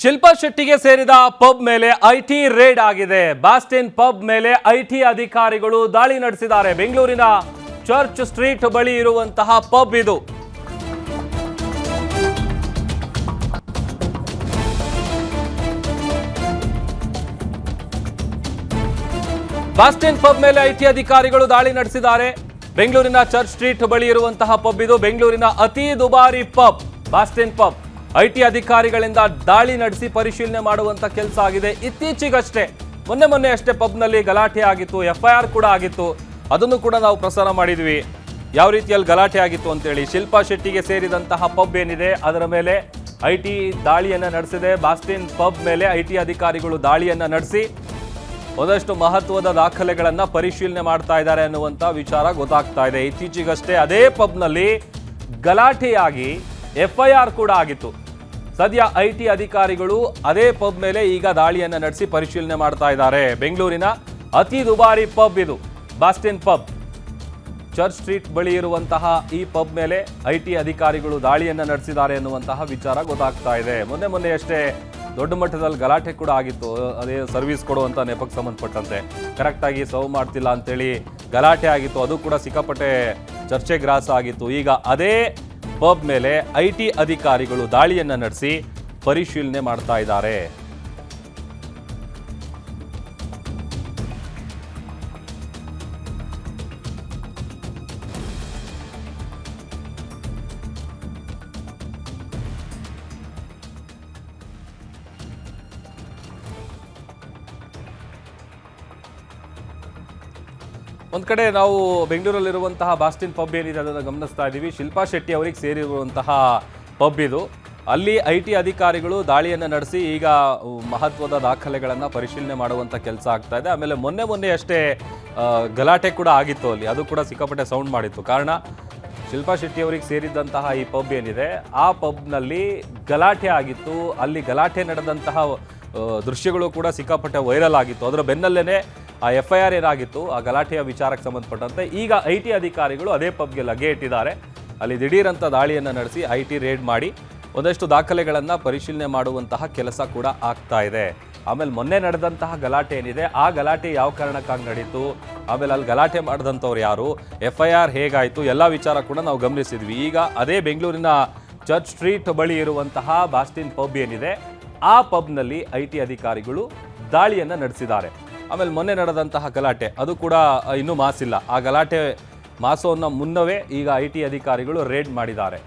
ಶಿಲ್ಪಾ ಶೆಟ್ಟಿಗೆ ಸೇರಿದ ಪಬ್ ಮೇಲೆ IT raid ಆಗಿದೆ. ಬಾಸ್ಟಿನ್ ಪಬ್ ಮೇಲೆ ಐಟಿ ಅಧಿಕಾರಿಗಳು ದಾಳಿ ನಡೆಸಿದ್ದಾರೆ. ಬೆಂಗಳೂರಿನ ಚರ್ಚ್ ಸ್ಟ್ರೀಟ್ ಬಳಿ ಇರುವಂತಹ ಪಬ್ ಇದು. ಬಾಸ್ಟಿನ್ ಪಬ್ ಮೇಲೆ ಐಟಿ ಅಧಿಕಾರಿಗಳು ದಾಳಿ ನಡೆಸಿದ್ದಾರೆ. ಬೆಂಗಳೂರಿನ ಚರ್ಚ್ ಸ್ಟ್ರೀಟ್ ಬಳಿ ಇರುವಂತಹ ಪಬ್ ಇದು. ಬೆಂಗಳೂರಿನ ಅತಿ ದುಬಾರಿ ಪಬ್ ಬಾಸ್ಟಿನ್ ಪಬ್. ಐಟಿ ಅಧಿಕಾರಿಗಳಿಂದ ದಾಳಿ ನಡೆಸಿ ಪರಿಶೀಲನೆ ಮಾಡುವಂತ ಕೆಲಸ ಆಗಿದೆ. ಇತ್ತೀಚೆಗಷ್ಟೇ ಮೊನ್ನೆ ಅಷ್ಟೇ ಪಬ್ನಲ್ಲಿ ಗಲಾಟೆ ಆಗಿತ್ತು, ಎಫ್ಐಆರ್ ಕೂಡ ಆಗಿತ್ತು. ಅದನ್ನು ಕೂಡ ನಾವು ಪ್ರಸಾರ ಮಾಡಿದ್ವಿ, ಯಾವ ರೀತಿಯಲ್ಲಿ ಗಲಾಟೆ ಆಗಿತ್ತು ಅಂತೇಳಿ. ಶಿಲ್ಪಾ ಶೆಟ್ಟಿಗೆ ಸೇರಿದಂತಹ ಪಬ್ ಏನಿದೆ ಅದರ ಮೇಲೆ ಐಟಿ ದಾಳಿಯನ್ನು ನಡೆಸಿದೆ. ಬಾಸ್ಟಿನ್ ಪಬ್ ಮೇಲೆ ಐಟಿ ಅಧಿಕಾರಿಗಳು ದಾಳಿಯನ್ನು ನಡೆಸಿ ಒಂದಷ್ಟು ಮಹತ್ವದ ದಾಖಲೆಗಳನ್ನು ಪರಿಶೀಲನೆ ಮಾಡ್ತಾ ಇದ್ದಾರೆ ಅನ್ನುವಂಥ ವಿಚಾರ ಗೊತ್ತಾಗ್ತಾ ಇದೆ. ಇತ್ತೀಚೆಗಷ್ಟೇ ಅದೇ ಪಬ್ನಲ್ಲಿ ಗಲಾಟೆಯಾಗಿ ಎಫ್ಐಆರ್ ಕೂಡ ಆಗಿತ್ತು. ಸದ್ಯ ಐಟಿ ಅಧಿಕಾರಿಗಳು ಅದೇ ಪಬ್ ಮೇಲೆ ಈಗ ದಾಳಿಯನ್ನು ನಡೆಸಿ ಪರಿಶೀಲನೆ ಮಾಡ್ತಾ ಇದ್ದಾರೆ. ಬೆಂಗಳೂರಿನ ಅತಿ ದುಬಾರಿ ಪಬ್ ಇದು, ಬಾಸ್ಟಿನ್ ಪಬ್. ಚರ್ಚ್ ಸ್ಟ್ರೀಟ್ ಬಳಿ ಇರುವಂತಹ ಈ ಪಬ್ ಮೇಲೆ ಐಟಿ ಅಧಿಕಾರಿಗಳು ದಾಳಿಯನ್ನು ನಡೆಸಿದ್ದಾರೆ ಎನ್ನುವಂತಹ ವಿಚಾರ ಗೊತ್ತಾಗ್ತಾ ಇದೆ. ಮೊನ್ನೆಯಷ್ಟೇ ದೊಡ್ಡ ಮಟ್ಟದಲ್ಲಿ ಗಲಾಟೆ ಕೂಡ ಆಗಿತ್ತು. ಅದೇ ಸರ್ವಿಸ್ ಕೊಡುವಂಥ ನೆಪಕ್ಕೆ ಸಂಬಂಧಪಟ್ಟಂತೆ ಕರೆಕ್ಟಾಗಿ ಸರ್ವ್ ಮಾಡ್ತಿಲ್ಲ ಅಂತೇಳಿ ಗಲಾಟೆ ಆಗಿತ್ತು. ಅದು ಕೂಡ ಸಿಕ್ಕಾಪಟ್ಟೆ ಚರ್ಚೆ ಗ್ರಾಸ ಆಗಿತ್ತು. ಈಗ ಅದೇ ಪಬ್ ಮೇಲೆ ಐಟಿ ಅಧಿಕಾರಿಗಳು ದಾಳಿಯನ್ನು ನಡೆಸಿ ಪರಿಶೀಲನೆ ಮಾಡ್ತಾ ಇದ್ದಾರೆ. ಒಂದು ಕಡೆ ನಾವು ಬೆಂಗಳೂರಲ್ಲಿರುವಂತಹ ಬಾಸ್ಟಿನ್ ಪಬ್ ಏನಿದೆ ಅದನ್ನು ಗಮನಿಸ್ತಾ ಇದ್ದೀವಿ. ಶಿಲ್ಪಾ ಶೆಟ್ಟಿ ಅವರಿಗೆ ಸೇರಿರುವಂತಹ ಪಬ್ ಇದು. ಅಲ್ಲಿ ಐಟಿ ಅಧಿಕಾರಿಗಳು ದಾಳಿಯನ್ನು ನಡೆಸಿ ಈಗ ಮಹತ್ವದ ದಾಖಲೆಗಳನ್ನು ಪರಿಶೀಲನೆ ಮಾಡುವಂಥ ಕೆಲಸ ಆಗ್ತಾ ಇದೆ. ಆಮೇಲೆ ಮೊನ್ನೆ ಅಷ್ಟೇ ಗಲಾಟೆ ಕೂಡ ಆಗಿತ್ತು ಅಲ್ಲಿ. ಅದು ಕೂಡ ಸಿಕ್ಕಾಪಟ್ಟೆ ಸೌಂಡ್ ಮಾಡಿತ್ತು. ಕಾರಣ ಶಿಲ್ಪಾ ಶೆಟ್ಟಿ ಅವರಿಗೆ ಸೇರಿದಂತಹ ಈ ಪಬ್ ಏನಿದೆ ಆ ಪಬ್ನಲ್ಲಿ ಗಲಾಟೆ ಆಗಿತ್ತು. ಅಲ್ಲಿ ಗಲಾಟೆ ನಡೆದಂತಹ ದೃಶ್ಯಗಳು ಕೂಡ ಸಿಕ್ಕಾಪಟ್ಟೆ ವೈರಲ್ ಆಗಿತ್ತು. ಅದರ ಬೆನ್ನಲ್ಲೇ ಆ ಎಫ್ಐಆರ್ ಏನಾಗಿತ್ತು ಆ ಗಲಾಟೆಯ ವಿಚಾರಕ್ಕೆ ಸಂಬಂಧಪಟ್ಟಂತೆ ಈಗ ಐಟಿ ಅಧಿಕಾರಿಗಳು ಅದೇ ಪಬ್ಗೆ ಲಗ್ಗೆ ಇಟ್ಟಿದ್ದಾರೆ. ಅಲ್ಲಿ ದಿಢೀರಂತ ದಾಳಿಯನ್ನು ನಡೆಸಿ ಐಟಿ ರೇಡ್ ಮಾಡಿ ಒಂದಷ್ಟು ದಾಖಲೆಗಳನ್ನು ಪರಿಶೀಲನೆ ಮಾಡುವಂತಹ ಕೆಲಸ ಕೂಡ ಆಗ್ತಾ ಇದೆ. ಆಮೇಲೆ ಮೊನ್ನೆ ನಡೆದಂತಹ ಗಲಾಟೆ ಏನಿದೆ ಆ ಗಲಾಟೆ ಯಾವ ಕಾರಣಕ್ಕಾಗಿ ನಡೀತು, ಆಮೇಲೆ ಅಲ್ಲಿ ಗಲಾಟೆ ಮಾಡಿದಂಥವ್ರು ಯಾರು, ಎಫ್ಐಆರ್ ಹೇಗಾಯಿತು, ಎಲ್ಲ ವಿಚಾರ ಕೂಡ ನಾವು ಗಮನಿಸಿದ್ವಿ. ಈಗ ಅದೇ ಬೆಂಗಳೂರಿನ ಚರ್ಚ್ ಸ್ಟ್ರೀಟ್ ಬಳಿ ಇರುವಂತಹ ಬಾಸ್ಟಿನ್ ಪಬ್ ಏನಿದೆ ಆ ಪಬ್ನಲ್ಲಿ ಐಟಿ ಅಧಿಕಾರಿಗಳು ದಾಳಿಯನ್ನು ನಡೆಸಿದ್ದಾರೆ. ಆಮೇಲೆ ಮೊನ್ನೆ ನಡೆದಂತಹ ಗಲಾಟೆ ಅದು ಕೂಡ ಇನ್ನೂ ಮಾಸಿಲ್ಲ. ಆ ಗಲಾಟೆ ಮಾಸೋನ್ನ ಮುನ್ನವೇ ಈಗ ಐಟಿ ಅಧಿಕಾರಿಗಳು ರೇಡ್ ಮಾಡಿದ್ದಾರೆ.